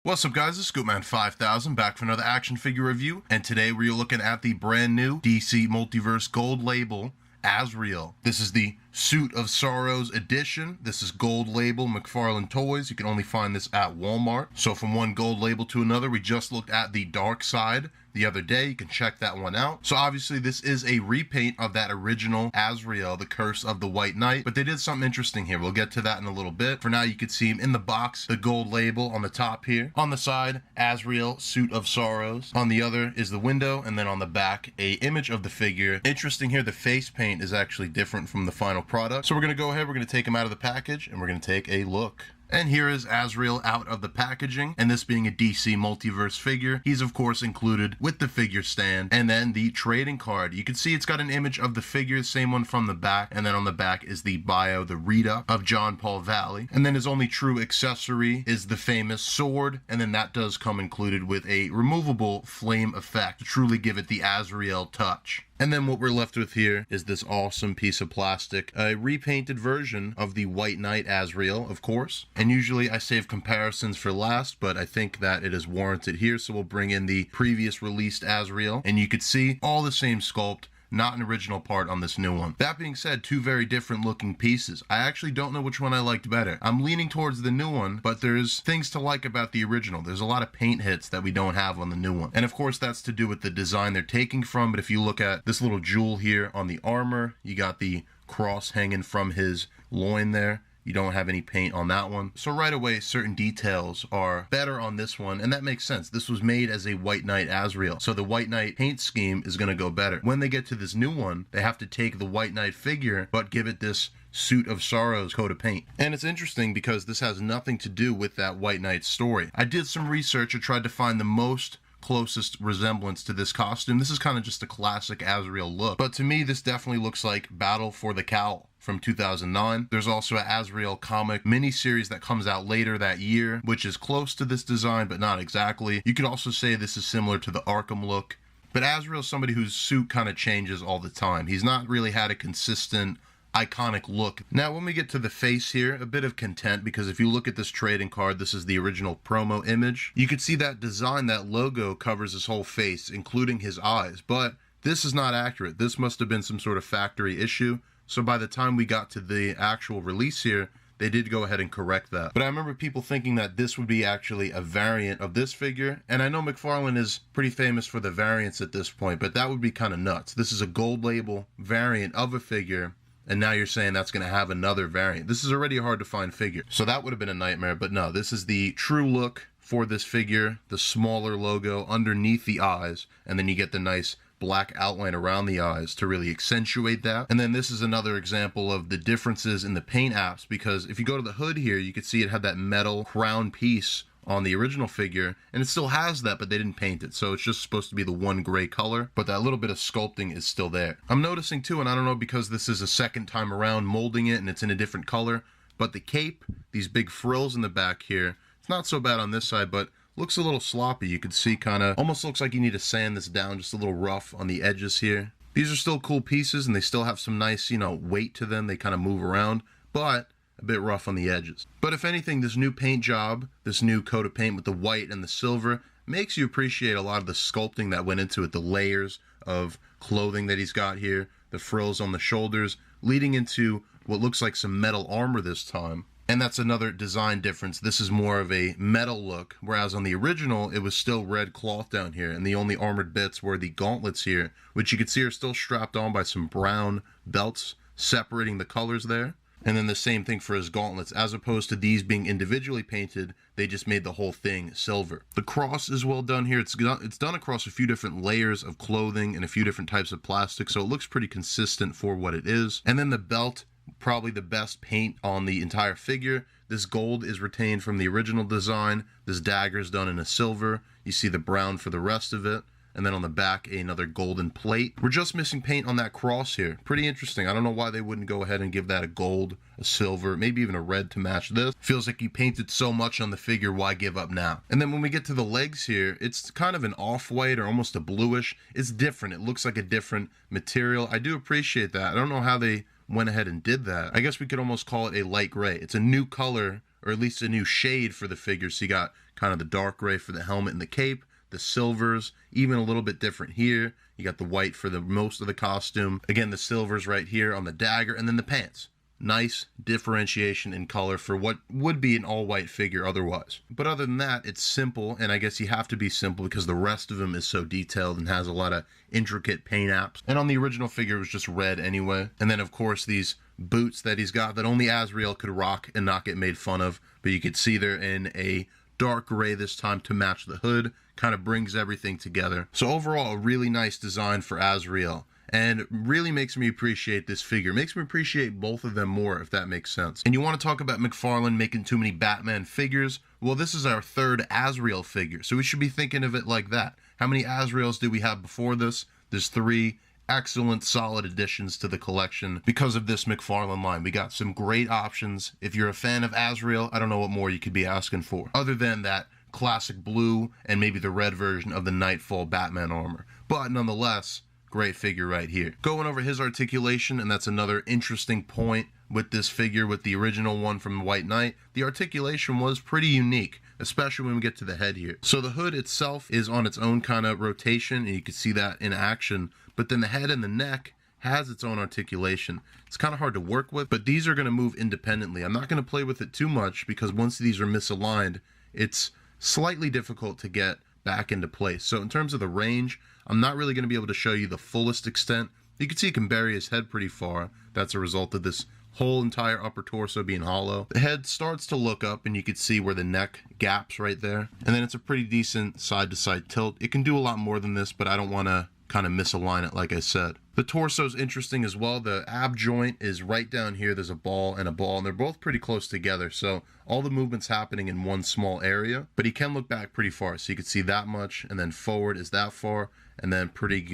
What's up guys, it's Scoopman5000 back for another action figure review, and today we're looking at the brand new DC Multiverse Gold Label Azrael. This is the Suit of Sorrows edition. This is Gold Label McFarlane Toys. You can only find this at Walmart. So from one gold label to another, we just looked at the Dark Side the other day. You can check that one out. So obviously this is a repaint of that original Azrael, the Curse of the White Knight, but they did something interesting here. We'll get to that in a little bit. For now, you can see him in the box, the gold label on the top here. On the side, Azrael, Suit of Sorrows. On the other is the window, and then on the back, a image of the figure. Interesting here, the face paint is actually different from the final product. So we're gonna go ahead, we're gonna take him out of the package, and we're gonna take a look. And here is Azrael out of the packaging, and this being a DC Multiverse figure, he's of course included with the figure stand, and then the trading card. You can see it's got an image of the figure, same one from the back, and then on the back is the bio, the read-up of John Paul Valley, and then his only true accessory is the famous sword, and then that does come included with a removable flame effect to truly give it the Azrael touch. And then what we're left with here is this awesome piece of plastic, a repainted version of the White Knight Azrael, of course. And usually I save comparisons for last, but I think that it is warranted here, so we'll bring in the previous released Azrael, and you could see all the same sculpt, not an original part on this new one. That being said, two very different looking pieces. I actually don't know which one I liked better. I'm leaning towards the new one, but there's things to like about the original. There's a lot of paint hits that we don't have on the new one. And of course, that's to do with the design they're taking from, but if you look at this little jewel here on the armor, you got the cross hanging from his loin there. You don't have any paint on that one. So right away, certain details are better on this one, and that makes sense. This was made as a White Knight Azrael, so the White Knight paint scheme is gonna go better. When they get to this new one, they have to take the White Knight figure, but give it this Suit of Sorrows coat of paint. And it's interesting because this has nothing to do with that White Knight story. I did some research and tried to find the most closest resemblance to this costume. This is kind of just a classic Azrael look, but to me, this definitely looks like Battle for the Cowl from 2009. There's also an Azrael comic miniseries that comes out later that year, which is close to this design, but not exactly. You could also say this is similar to the Arkham look, but Azrael is somebody whose suit kind of changes all the time. He's not really had a consistent iconic look. Now when we get to the face here, a bit of content, because if you look at this trading card, this is the original promo image. You could see that design, that logo covers his whole face, including his eyes, but this is not accurate. This must have been some sort of factory issue. So by the time we got to the actual release here, they did go ahead and correct that. But I remember people thinking that this would be actually a variant of this figure, and I know McFarlane is pretty famous for the variants at this point, but that would be kind of nuts. This is a gold label variant of a figure, and now you're saying that's going to have another variant. This is already a hard to find figure, so that would have been a nightmare, but no, this is the true look for this figure, the smaller logo underneath the eyes, and then you get the nice black outline around the eyes to really accentuate that. And then this is another example of the differences in the paint apps, because if you go to the hood here, you can see it had that metal crown piece on the original figure, and it still has that, but they didn't paint it, so it's just supposed to be the one gray color, but that little bit of sculpting is still there. I'm noticing too, and I don't know because this is a second time around molding it and it's in a different color, but the cape, these big frills in the back here, it's not so bad on this side, but looks a little sloppy. You can see kind of, almost looks like you need to sand this down, just a little rough on the edges here. These are still cool pieces, and they still have some nice, weight to them. They kind of move around, but a bit rough on the edges. But if anything, this new paint job, this new coat of paint with the white and the silver, makes you appreciate a lot of the sculpting that went into it, the layers of clothing that he's got here, the frills on the shoulders, leading into what looks like some metal armor this time. And that's another design difference. This is more of a metal look, whereas on the original, it was still red cloth down here, and the only armored bits were the gauntlets here, which you can see are still strapped on by some brown belts separating the colors there. And then the same thing for his gauntlets. As opposed to these being individually painted, they just made the whole thing silver. The cross is well done here. It's done across a few different layers of clothing and a few different types of plastic, so it looks pretty consistent for what it is. And then the belt, probably the best paint on the entire figure. This gold is retained from the original design. This dagger is done in a silver. You see the brown for the rest of it. And then on the back, another golden plate. We're just missing paint on that cross here. Pretty interesting. I don't know why they wouldn't go ahead and give that a gold, a silver, maybe even a red to match this. Feels like you painted so much on the figure, why give up now? And then when we get to the legs here, it's kind of an off-white or almost a bluish. It's different. It looks like a different material. I do appreciate that. I don't know how they went ahead and did that. I guess we could almost call it a light gray. It's a new color or at least a new shade for the figure. So you got kind of the dark gray for the helmet and the cape, the silvers, even a little bit different here. You got the white for the most of the costume. Again, the silvers right here on the dagger, and then the pants. Nice differentiation in color for what would be an all-white figure otherwise. But other than that, it's simple, and I guess you have to be simple because the rest of him is so detailed and has a lot of intricate paint apps. And on the original figure, it was just red anyway. And then, of course, these boots that he's got that only Azrael could rock and not get made fun of. But you could see they're in a dark gray this time to match the hood. Kind of brings everything together. So overall, a really nice design for Azrael. And really makes me appreciate this figure. Makes me appreciate both of them more, if that makes sense. And you want to talk about McFarlane making too many Batman figures? Well, this is our third Azrael figure, so we should be thinking of it like that. How many Azraels did we have before this? There's 3 excellent, solid additions to the collection because of this McFarlane line. We got some great options. If you're a fan of Azrael, I don't know what more you could be asking for, other than that classic blue and maybe the red version of the Knightfall Batman armor. But nonetheless, great figure right here. Going over his articulation, and that's another interesting point with this figure with the original one from White Knight. The articulation was pretty unique, especially when we get to the head here. So the hood itself is on its own kind of rotation, and you can see that in action, but then the head and the neck has its own articulation. It's kind of hard to work with, but these are going to move independently. I'm not going to play with it too much because once these are misaligned, it's slightly difficult to get back into place. So in terms of the range, I'm not really going to be able to show you the fullest extent. You can see he can bury his head pretty far. That's a result of this whole entire upper torso being hollow. The head starts to look up, and you can see where the neck gaps right there. And then it's a pretty decent side-to-side tilt. It can do a lot more than this, but I don't want to kind of misalign it like I said. The torso is interesting as well. The ab joint is right down here. There's a ball, and they're both pretty close together, so all the movement's happening in one small area, but he can look back pretty far, so you can see that much, and then forward is that far, and then pretty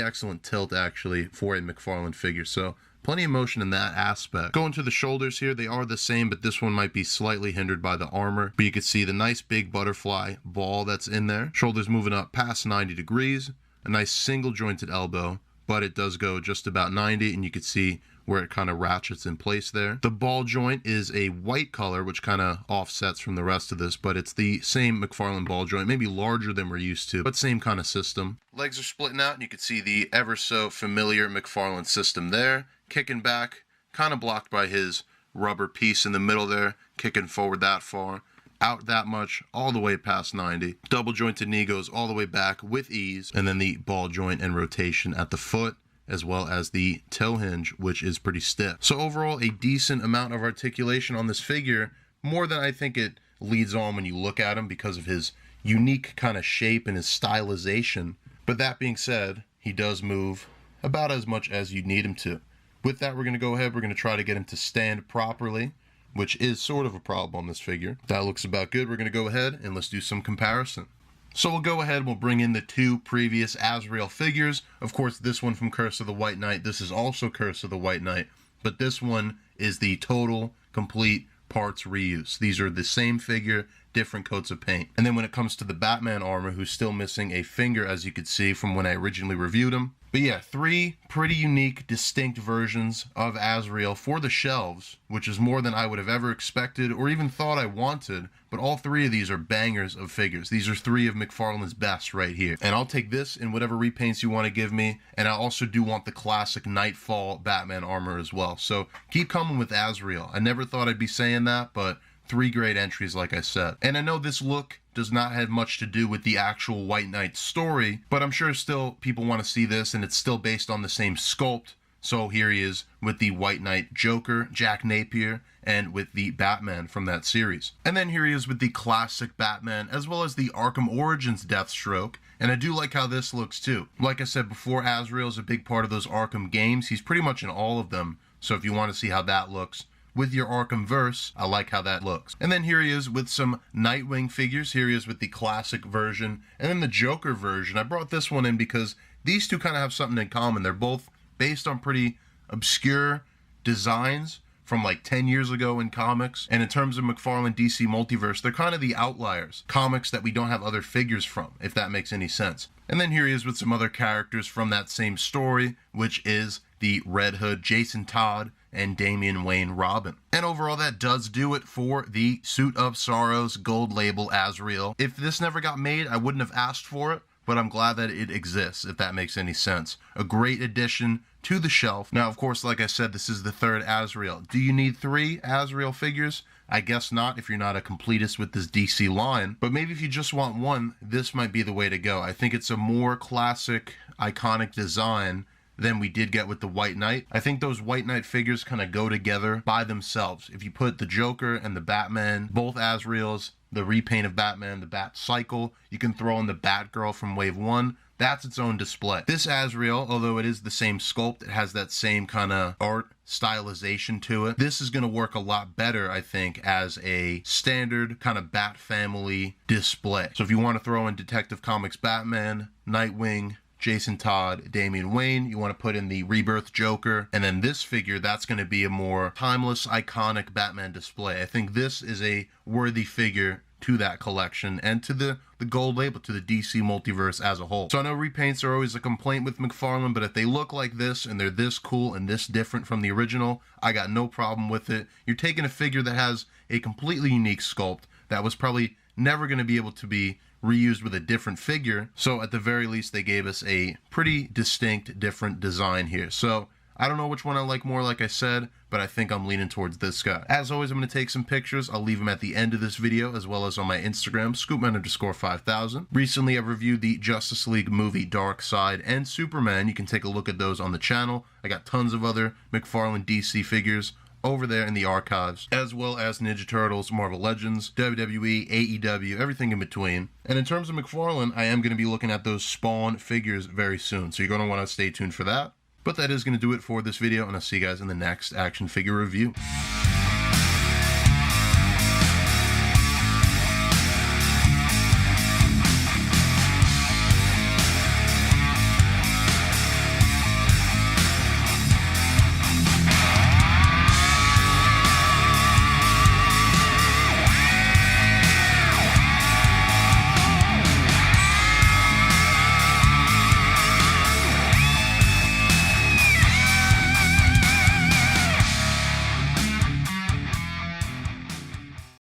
excellent tilt actually for a McFarlane figure. So plenty of motion in that aspect. Going to the shoulders here, they are the same, but this one might be slightly hindered by the armor. But you can see the nice big butterfly ball that's in there. Shoulders moving up past 90 degrees. A nice single jointed elbow, but it does go just about 90, and you can see where it kind of ratchets in place there. The ball joint is a white color, which kind of offsets from the rest of this, but it's the same McFarlane ball joint, maybe larger than we're used to, but same kind of system. Legs are splitting out, and you can see the ever so familiar McFarlane system there. Kicking back, kind of blocked by his rubber piece in the middle there, kicking forward that far. Out that much, all the way past 90. Double jointed knee goes all the way back with ease, and then the ball joint and rotation at the foot, as well as the toe hinge, which is pretty stiff. So overall, a decent amount of articulation on this figure, more than I think it leads on when you look at him because of his unique kind of shape and his stylization. But that being said, he does move about as much as you need him to. With that, we're going to go ahead, we're going to try to get him to stand properly, which is sort of a problem on this figure. That looks about good. We're going to go ahead and let's do some comparison. So we'll go ahead, we'll bring in the 2 previous Azrael figures. Of course, this one from Curse of the White Knight. This is also Curse of the White Knight, but this one is the total, complete parts reuse. These are the same figure, different coats of paint. And then when it comes to the Batman armor, who's still missing a finger, as you could see from when I originally reviewed him. But yeah, 3 pretty unique, distinct versions of Azrael for the shelves, which is more than I would have ever expected or even thought I wanted. But all 3 of these are bangers of figures. These are 3 of McFarlane's best right here. And I'll take this in whatever repaints you want to give me. And I also do want the classic Knightfall Batman armor as well. So keep coming with Azrael. I never thought I'd be saying that, but 3 great entries, like I said. And I know this look does not have much to do with the actual White Knight story, but I'm sure still people want to see this, and it's still based on the same sculpt. So here he is with the White Knight Joker, Jack Napier, and with the Batman from that series. And then here he is with the classic Batman, as well as the Arkham Origins Deathstroke. And I do like how this looks too. Like I said before, Azrael is a big part of those Arkham games. He's pretty much in all of them. So if you want to see how that looks with your Arkham verse, I like how that looks. And then here he is with some Nightwing figures. Here he is with the classic version and then the Joker version. I brought this one in because these two kind of have something in common. They're both based on pretty obscure designs from like 10 years ago in comics. And in terms of McFarlane DC Multiverse, they're kind of the outliers. Comics that we don't have other figures from, if that makes any sense. And then here he is with some other characters from that same story, which is the Red Hood Jason Todd and Damian Wayne Robin. And overall, that does do it for the Suit of Sorrows Gold Label Azrael. If this never got made, I wouldn't have asked for it, but I'm glad that it exists, if that makes any sense. A great addition to the shelf. Now, of course, like I said, this is the third Azrael. Do you need 3 Azrael figures? I guess not if you're not a completist with this DC line, but maybe if you just want one, this might be the way to go. I think it's a more classic, iconic design than we did get with the White Knight. I think those White Knight figures kind of go together by themselves. If you put the Joker and the Batman, both Azraels, the repaint of Batman, the Bat Cycle, you can throw in the Batgirl from Wave 1, that's its own display. This Azrael, although it is the same sculpt, it has that same kind of art stylization to it. This is going to work a lot better, I think, as a standard kind of Bat family display. So if you want to throw in Detective Comics Batman, Nightwing, Jason Todd, Damian Wayne, you want to put in the Rebirth Joker, and then this figure, that's going to be a more timeless, iconic Batman display. I think this is a worthy figure to that collection and to the gold label, to the DC Multiverse as a whole. So I know repaints are always a complaint with McFarlane, but if they look like this and they're this cool and this different from the original, I got no problem with it. You're taking a figure that has a completely unique sculpt that was probably never going to be able to be reused with a different figure, so at the very least they gave us a pretty distinct different design here. So I don't know which one I like more, like I said, but I think I'm leaning towards this guy. As always, I'm going to take some pictures. I'll leave them at the end of this video, as well as on my Instagram, scoopman_5000. Recently, I've reviewed the Justice League movie Dark Side and Superman. You can take a look at those on the channel. I got tons of other McFarlane DC figures over there in the archives, as well as Ninja Turtles, Marvel Legends, WWE, AEW, everything in between. And in terms of McFarlane, I am going to be looking at those Spawn figures very soon, so you're going to want to stay tuned for that. But that is going to do it for this video, and I'll see you guys in the next action figure review.